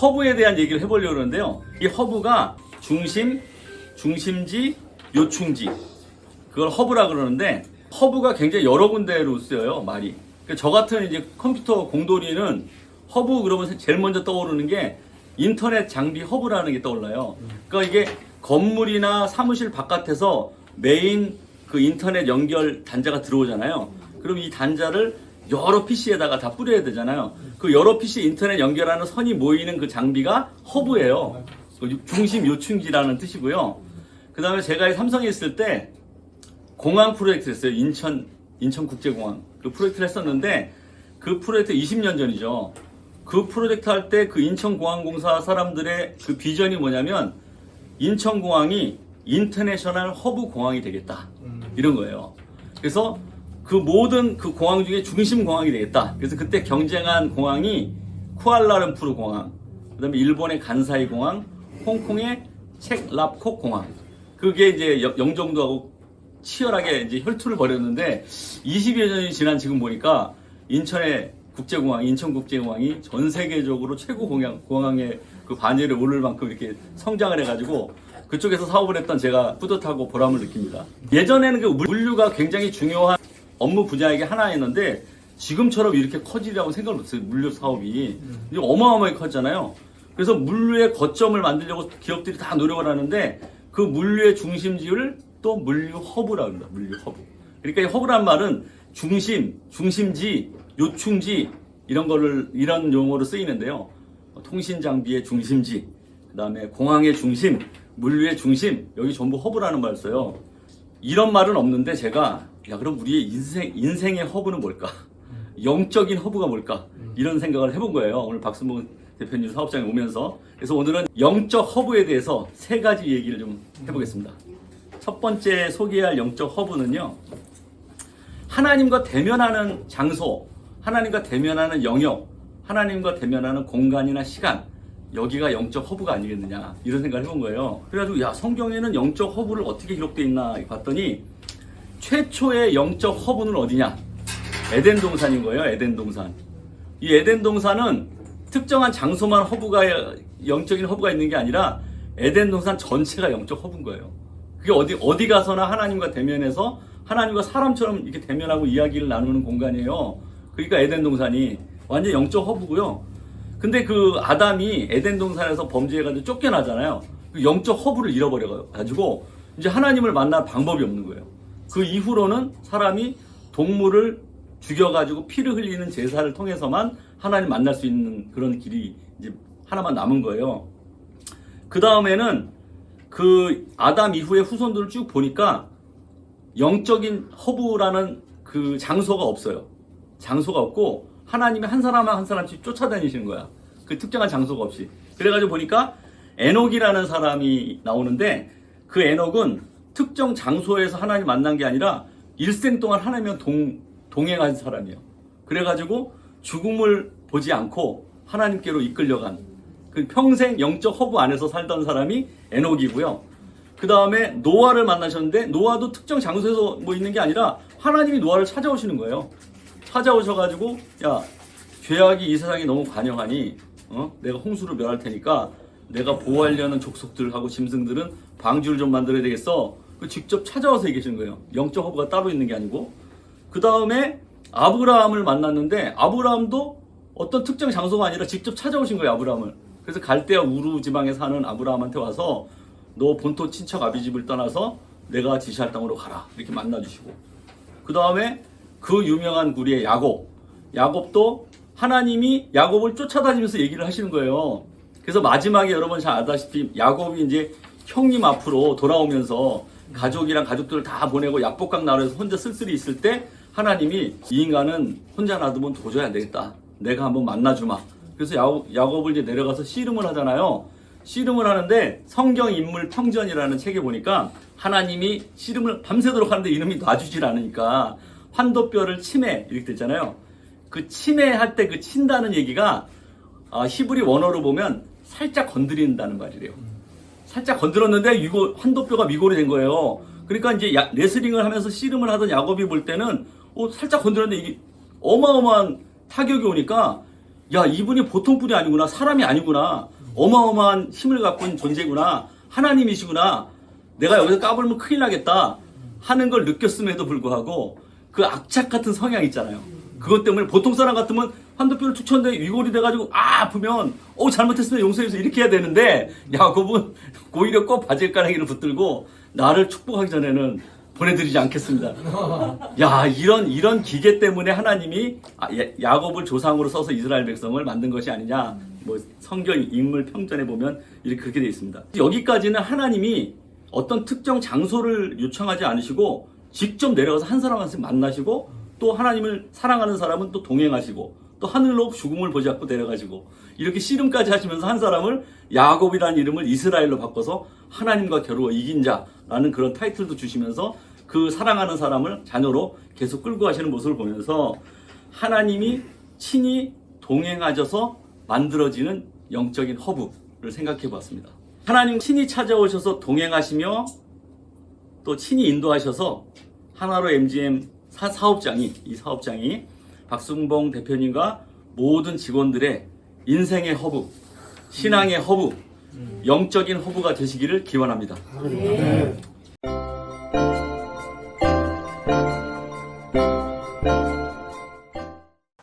허브에 대한 얘기를 해보려고 그러는데요. 이 허브가 중심, 중심지, 요충지, 그걸 허브라 그러는데, 허브가 굉장히 여러 군데로 쓰여요, 말이. 저 같은 이제 컴퓨터 공돌이는 허브 그러면 제일 먼저 떠오르는 게 인터넷 장비 허브라는 게 떠올라요. 그러니까 이게 건물이나 사무실 바깥에서 메인 그 인터넷 연결 단자가 들어오잖아요. 그럼 이 단자를 여러 PC에다가 다 뿌려야 되잖아요. 그 여러 PC 인터넷 연결하는 선이 모이는 그 장비가 허브예요. 중심 요충지라는 뜻이고요. 그 다음에 제가 삼성에 있을 때 공항 프로젝트 했어요. 인천국제공항. 그 프로젝트를 했었는데, 그 프로젝트 20년 전이죠. 그 프로젝트 할 때 그 인천공항공사 사람들의 그 비전이 뭐냐면, 인천공항이 인터내셔널 허브 공항이 되겠다. 이런 거예요. 그래서 그 모든 그 공항 중에 중심 공항이 되겠다. 그래서 그때 경쟁한 공항이 쿠알라룸푸르 공항, 그 다음에 일본의 간사이 공항, 홍콩의 첵랍콕 공항. 그게 이제 영종도하고 치열하게 이제 혈투를 벌였는데 20여 년이 지난 지금 보니까 인천의 국제공항, 인천국제공항이 전 세계적으로 최고 공항의 그 반열에 오를 만큼 이렇게 성장을 해가지고 그쪽에서 사업을 했던 제가 뿌듯하고 보람을 느낍니다. 예전에는 그 물류가 굉장히 중요한 업무 분야이게 하나였는데 지금처럼 이렇게 커지리라고 생각을 못했어요. 물류 사업이 이제 어마어마하게 컸잖아요. 그래서 물류의 거점을 만들려고 기업들이 다 노력을 하는데 그 물류의 중심지를 또 물류 허브라고 합니다. 물류 허브. 그러니까 이 허브란 말은 중심, 중심지, 요충지 이런 용어로 쓰이는데요. 통신 장비의 중심지, 그다음에 공항의 중심, 물류의 중심, 여기 전부 허브라는 말을 써요. 이런 말은 없는데 제가 그럼 우리의 인생의 허브는 뭘까? 영적인 허브가 뭘까? 이런 생각을 해본 거예요. 오늘 박순봉 대표님 사업장에 오면서. 그래서 오늘은 영적 허브에 대해서 3가지 얘기를 좀 해보겠습니다. 첫 번째 소개할 영적 허브는요, 하나님과 대면하는 장소, 하나님과 대면하는 영역, 하나님과 대면하는 공간이나 시간, 여기가 영적 허브가 아니겠느냐, 이런 생각을 해본 거예요. 그래가지고 성경에는 영적 허브를 어떻게 기록되어 있나 봤더니 최초의 영적 허브는 어디냐? 에덴 동산인 거예요. 에덴 동산. 이 에덴 동산은 특정한 장소만 영적인 허브가 있는 게 아니라 에덴 동산 전체가 영적 허브인 거예요. 그게 어디 가서나 하나님과 대면해서 하나님과 사람처럼 이렇게 대면하고 이야기를 나누는 공간이에요. 그러니까 에덴 동산이 완전 영적 허브고요. 근데 그 아담이 에덴 동산에서 범죄해가지고 쫓겨나잖아요. 그 영적 허브를 잃어버려가지고 이제 하나님을 만날 방법이 없는 거예요. 그 이후로는 사람이 동물을 죽여가지고 피를 흘리는 제사를 통해서만 하나님 만날 수 있는 그런 길이 이제 하나만 남은 거예요. 그 다음에는 그 아담 이후의 후손들을 쭉 보니까 영적인 허브라는 그 장소가 없어요. 장소가 없고 하나님이 한 사람 한 사람씩 쫓아다니시는 거야. 그 특정한 장소가 없이. 그래가지고 보니까 에녹이라는 사람이 나오는데 그 에녹은 특정 장소에서 하나님 만난 게 아니라 일생 동안 하나님과 동행한 사람이에요. 그래가지고 죽음을 보지 않고 하나님께로 이끌려간 그 평생 영적 허브 안에서 살던 사람이 에녹이고요. 그 다음에 노아를 만나셨는데 노아도 특정 장소에서 뭐 있는 게 아니라 하나님이 노아를 찾아오시는 거예요. 찾아오셔가지고 죄악이 이 세상에 너무 관영하니 내가 홍수를 멸할 테니까 내가 보호하려는 족속들하고 짐승들은 방주를 좀 만들어야 되겠어. 직접 찾아와서 얘기하시는 거예요. 영적 허브가 따로 있는 게 아니고. 그 다음에 아브라함을 만났는데 아브라함도 어떤 특정 장소가 아니라 직접 찾아오신 거예요. 아브라함을. 그래서 갈대아 우루 지방에 사는 아브라함한테 와서 너 본토 친척 아비집을 떠나서 내가 지시할 땅으로 가라, 이렇게 만나주시고, 그 다음에 그 유명한 구리의 야곱도 하나님이 야곱을 쫓아다니면서 얘기를 하시는 거예요. 그래서 마지막에 여러분 잘 아다시피 야곱이 이제 형님 앞으로 돌아오면서 가족이랑 가족들을 다 보내고 약복강 나라에서 혼자 쓸쓸히 있을 때 하나님이 이 인간은 혼자 놔두면 도저히 안 되겠다, 내가 한번 만나주마. 그래서 야곱을 이제 내려가서 씨름을 하잖아요. 씨름을 하는데 성경 인물 평전이라는 책에 보니까 하나님이 씨름을 밤새도록 하는데 이놈이 놔주질 않으니까 환도뼈를 치매, 이렇게 됐잖아요. 그 치매할 때 그 친다는 얘기가 히브리 원어로 보면 살짝 건드린다는 말이래요. 살짝 건드렸는데 환도뼈가 위골이 된 거예요. 그러니까 이제 레슬링을 하면서 씨름을 하던 야곱이 볼 때는 살짝 건드렸는데 이게 어마어마한 타격이 오니까 야, 이분이 보통 분이 아니구나. 사람이 아니구나. 어마어마한 힘을 갖고 있는 존재구나. 하나님이시구나. 내가 여기서 까불면 큰일 나겠다 하는 걸 느꼈음에도 불구하고 그 악착 같은 성향 있잖아요. 그것 때문에 보통 사람 같으면 환도뼈를 툭 쳤는데 위골이 돼가지고 아프면 잘못했으면 용서해서 이렇게 해야 되는데 야곱은 오히려 꼭 바지가랑이를 붙들고 나를 축복하기 전에는 보내드리지 않겠습니다. 야, 이런 기계 때문에 하나님이 야곱을 조상으로 써서 이스라엘 백성을 만든 것이 아니냐. 뭐 성경 인물 평전에 보면 이렇게 그렇게 되어 있습니다. 여기까지는 하나님이 어떤 특정 장소를 요청하지 않으시고 직접 내려가서 한 사람 한 사람 만나시고 또 하나님을 사랑하는 사람은 또 동행하시고 또 하늘로 죽음을 보지않고 내려가시고 이렇게 씨름까지 하시면서 한 사람을 야곱이라는 이름을 이스라엘로 바꿔서 하나님과 겨루어 이긴 자라는 그런 타이틀도 주시면서 그 사랑하는 사람을 자녀로 계속 끌고 가시는 모습을 보면서 하나님이 친히 동행하셔서 만들어지는 영적인 허브를 생각해 보았습니다. 하나님 친히 찾아오셔서 동행하시며 또 친히 인도하셔서 하나로 MGM 이 사업장이 박순봉 대표님과 모든 직원들의 인생의 허브, 신앙의 허브, 영적인 허브가 되시기를 기원합니다.